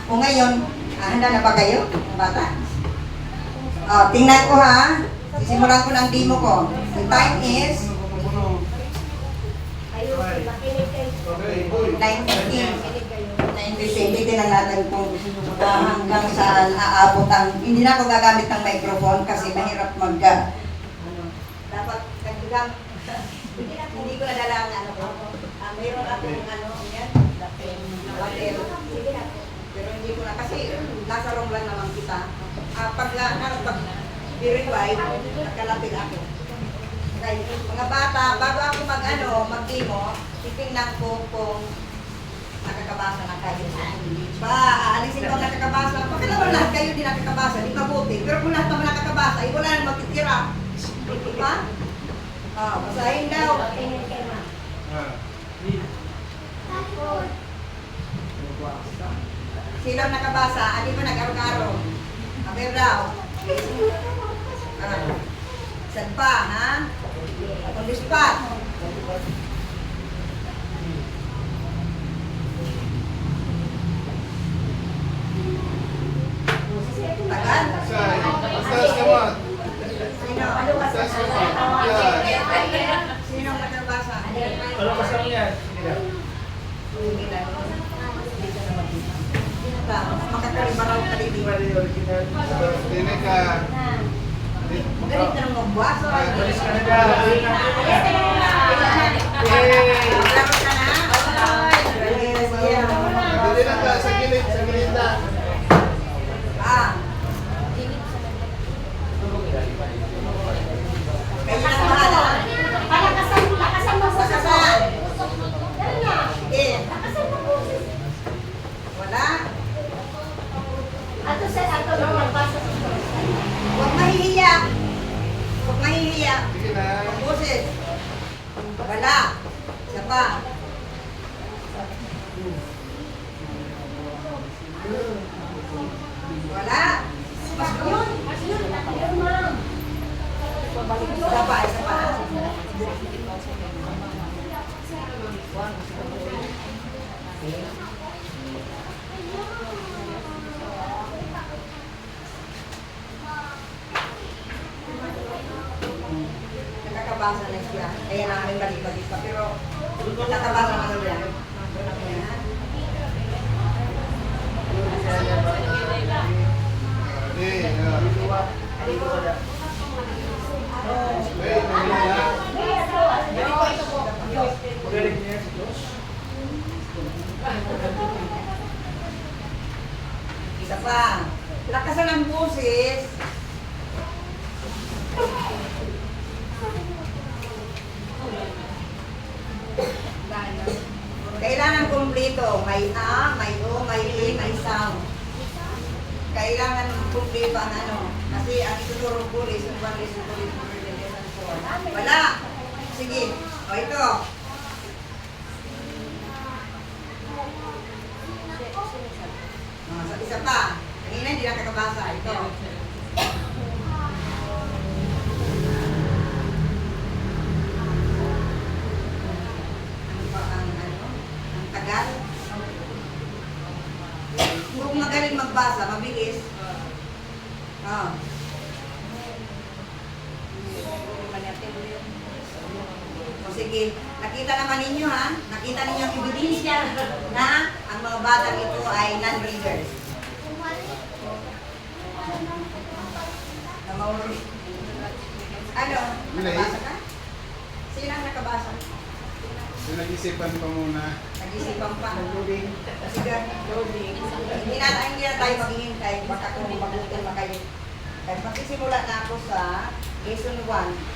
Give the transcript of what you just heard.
O ngayon, handa na ba kayo, mga bata? Tingnan ko ha. Sisimulan ko ng demo ko. The time is 9:15. Titignan natin kung hanggang saan aabot ang... Hindi na ako gagamit ng microphone kasi mahirap dapat kagbigang... Hindi ko nadala ang ano ko. Mayroon akong ano, yan. Hotel. Pero hindi ko na kasi nasa room lang naman kita. Pag verify, nagkalapit ako. Okay, mga bata, bago ako mag-demo, titingnan ko kung nakakabasa na kayo. Aalisin ko ang nakakabasa. Bakit naman lahat kayo di nakakabasa? Di mabuti. Pero kung lahat naman nakakabasa, wala nang magtitira. Diba? Basahin daw. Sino ang nakabasa? Hindi ba nag-aro-aro? Aber daw. Saan pa, ha? On the spot. Tagal? Sino ang nakabasa? Ano kasama yan? Makakalimbaraw ka dito. Dini ka. Magaling ka nang magbuwas. Balis ka na ka. Maglaro ka na. Dili na ka. Sa gilid. Sa gilid na. Kayo na bahala. Lakasan mo sa sasal. Sige. Wala. Huwag mahihiya. Huwag mahihiya. Sige na. Boses. Wala. Isa pa. Wala. Yun. Isa pa. Isa pa. Nakakabasa na siya. Kaya namin balik-balik pa. Pero nakakabasa na siya. Isa pa. Lakasan ang boses. Kailangan kumpleto. May A, may O, may E, may sound. Kailangan kumpleto ang ano. Kasi ang ituturo ko, lesson 1, lesson 2, lesson 3, lesson 4. Wala. Sige. O ito. Isa pa. Kanina hindi nakakabasa. Ito. Ang tagal. Kung magaling magbasa, mabilis. O sige, nakita naman ninyo ha, nakita ninyo ang ebidensya na ang mga batang ito ay non-readers. Ano? Nakabasa ka? Sino ang nakabasa? Nag-isipan pa muna. Nag-isipan pa. Sige, hindi na tayo maghihintay. Baka kung mabutin na kayo. Kasi magsisimula na ako sa lesson 1.